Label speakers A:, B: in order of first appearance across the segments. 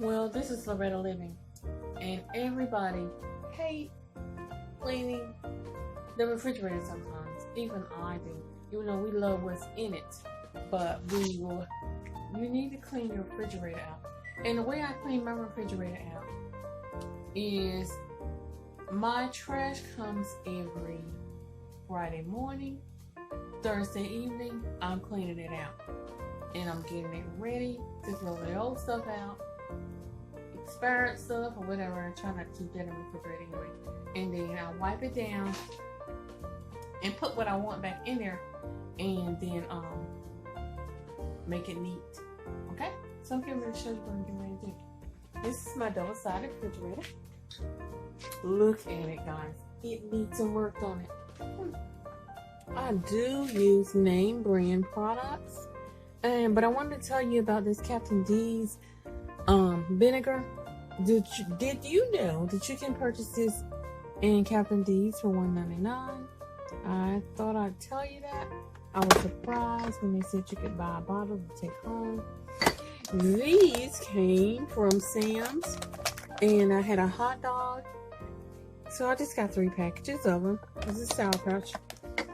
A: Well, this is Loretta Living, and everybody hate cleaning the refrigerator sometimes. Even I do. Even though we love what's in it, but you need to clean your refrigerator out. And the way I clean my refrigerator out is my trash comes every Friday morning. Thursday evening, I'm cleaning it out. And I'm getting it ready to throw the old stuff out, expired stuff or whatever. I try not to keep that in the refrigerator anyway. And then I wipe it down and put what I want back in there, and then make it neat. Okay? So I'm getting ready to show you what I'm getting ready to do. This is my double-sided refrigerator. Look at it, guys. It needs some work on it. I do use name brand products. But I wanted to tell you about this Captain D's vinegar. Did you know that you can purchase this in Captain D's for $1.99? I thought I'd tell you that. I was surprised when they said you could buy a bottle to take home. These came from Sam's, and I had a hot dog, so I just got 3 packages of them. This is Sour Patch,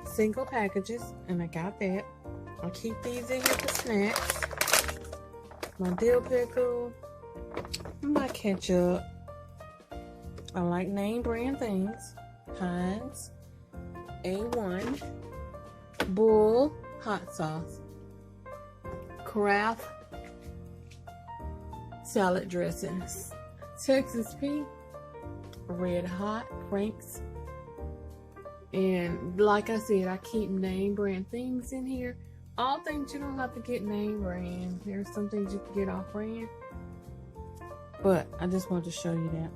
A: single packages, and I got that. I'll keep these in here for snacks. My dill pickle, my ketchup. I like name brand things. Heinz, A1, Bull hot sauce, Kraft salad dressings, Texas Pete, Red Hot, Frank's. And like I said, I keep name brand things in here. All things you don't have to get name brand. There's some things you can get off brand. But I just wanted to show you that.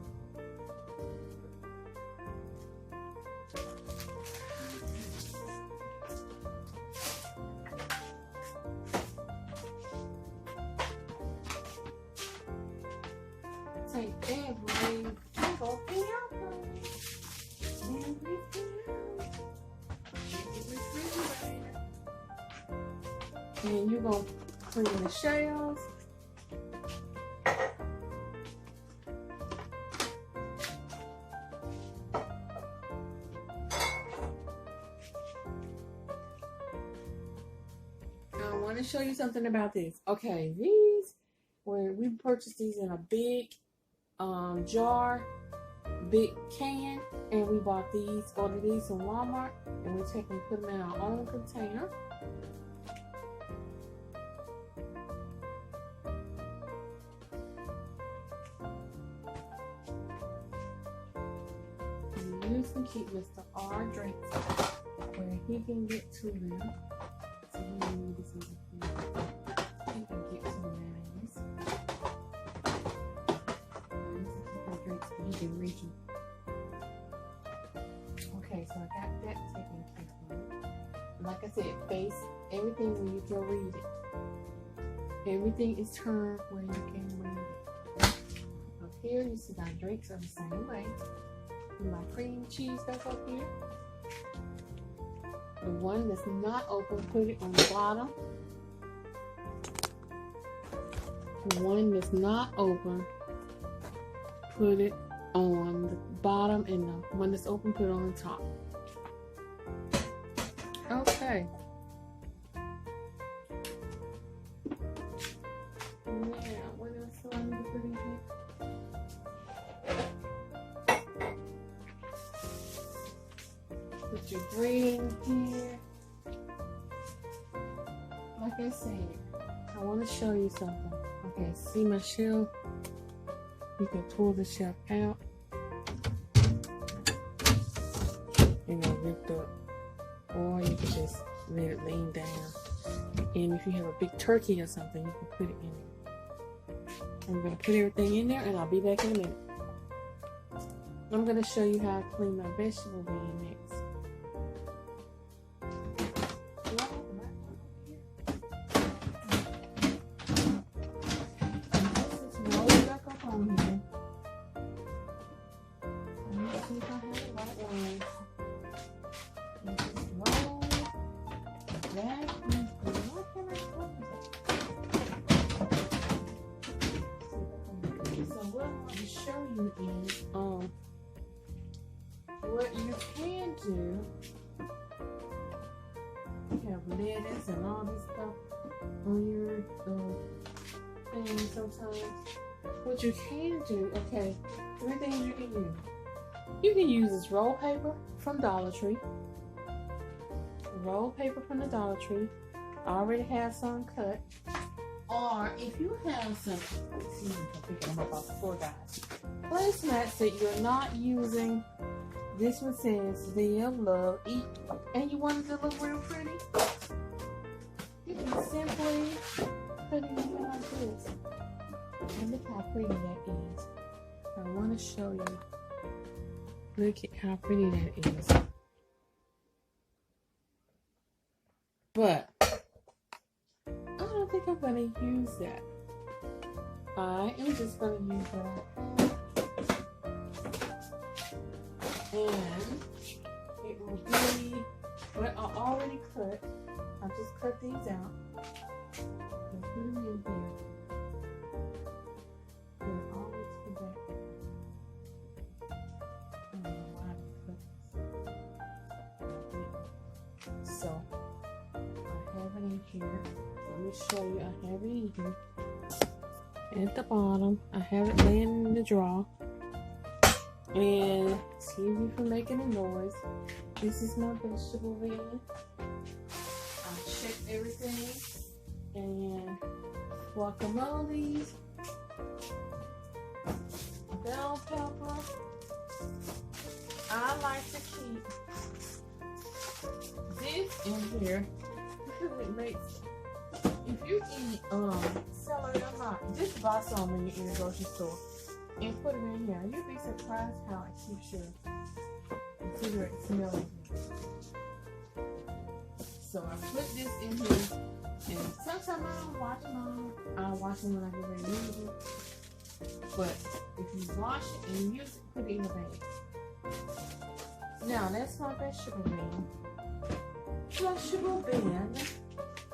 A: Take every single thing out. And you're going to clean the shelves. I want to show you something about this. Okay, these, we purchased these in a big jar, big can, and we bought these, ordered these from Walmart, and we take them, put them in our own container. You can keep Mr. R drinks where he can get to them. So we need this over here. He can get to the mayonnaise. Keep his drinks, but he can reach them. Okay, so I got that taken care of. Like I said, face everything where you can read it. Everything is turned where you can read it. Up here, you see my drinks are the same way. My cream cheese back up here. The one that's not open, put it on the bottom. The one that's not open, put it on the bottom, and the one that's open, put it on the top. Okay. Now, what else do I need to put in here? Put your bread in here. Like I said, I want to show you something. Okay, see my shelf? You can pull the shelf out. And it'll lift up. Or you can just let it lean down. And if you have a big turkey or something, you can put it in there. I'm going to put everything in there, and I'll be back in a minute. I'm going to show you how to clean my vegetable bin next. lettuce and all this stuff on your thing sometimes. What you can do, okay, 3 things you can use. You can use this roll paper from Dollar Tree. Roll paper from the Dollar Tree. I already have some cut. Or if you have some, excuse me for picking them up off the floor, guys. Placemats that you're not using. This one says live, love, eat, and you want it to look real pretty. You can simply put it in like this. And look how pretty that is. I want to show you. Look at how pretty that is. But I don't think I'm going to use that. I am just going to use that. And it will be what I already cut. I just cut these out and put them in here. And always put that in. I don't know why I cut this. So I have it in here. Let me show you. I have it in here. At the bottom, I have it laying in the drawer. And excuse me for making a noise. This is my vegetable bin. I checked everything. And guacamole, bell pepper. I like to keep this in here because it makes, if you eat celery or not, just buy some when you're in the grocery store and put it in here. You'd be surprised how it keeps your refrigerator smelling good. So I put this in here, and sometimes I don't wash them. I wash them when I get ready to use them. But if you wash it and use it, put it in a bag. Now that's my vegetable bin. Vegetable bin.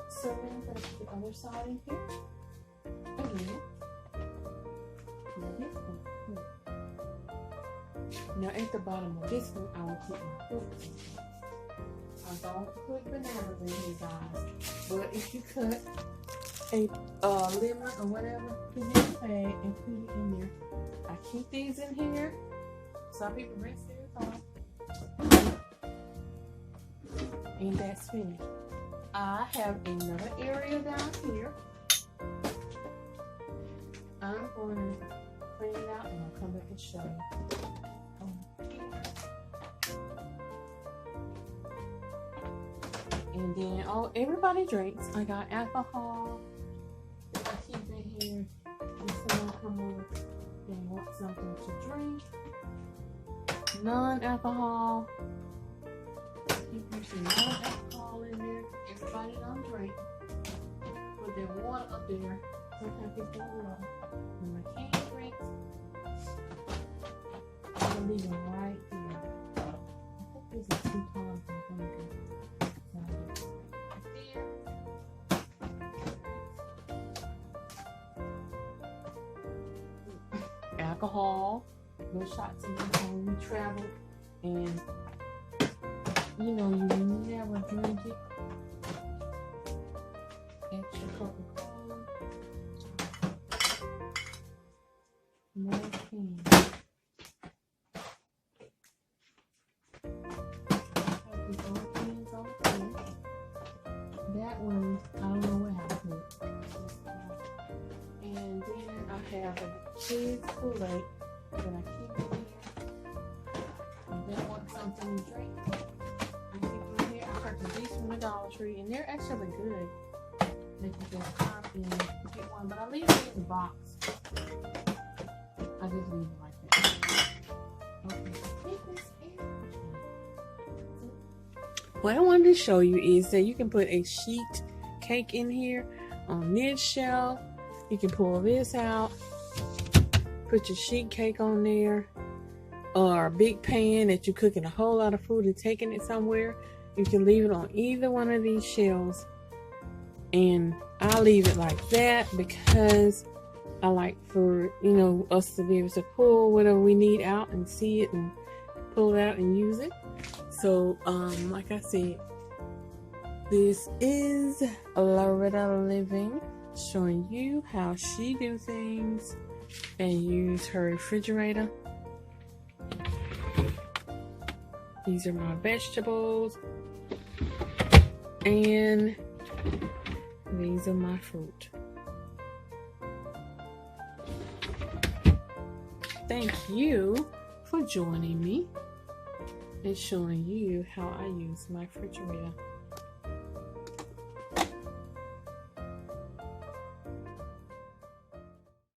A: So then I'm going to put the other side in here. Again. Now at the bottom of this one, I will put my fruits. I don't put bananas in here, guys. But if you cut a lemon or whatever, put it in a bag and put it in there. I keep these in here. Some people rinse theirs off. And that's finished. I have another area down here. I'm going to clean it out and I'll come back and show you. And then, everybody drinks. I got alcohol. I keep it here. If someone come over and want something to drink. Non-alcohol. Keep using non-alcohol in there. Everybody don't drink. Put their water up there. Sometimes people don't know. When my can drinks, I'm gonna leave them right here. I think this is 2 times I'm gonna do. Alcohol, no shots in when we travel, and you know you never drink it. Extra Coca-Cola, no can. That one, I don't know what happened. And then I have a kids Kool-Aid that I keep in here. If they want something to drink, I keep them here. I purchased these from the Dollar Tree, and they're actually good. They can just pop in and get one, but I leave it in the box. I just leave it like that. Okay, what I wanted to show you is that you can put a sheet cake in here on mid shelf. You can pull this out, put your sheet cake on there, or a big pan that you're cooking a whole lot of food and taking it somewhere. You can leave it on either one of these shelves, and I leave it like that because I like for us to be able to pull whatever we need out and see it and pull it out and use it. So like I said, This is Loretta Living, showing you how she do things and use her refrigerator. These are my vegetables, and these are my fruit. Thank you for joining me and showing you how I use my refrigerator.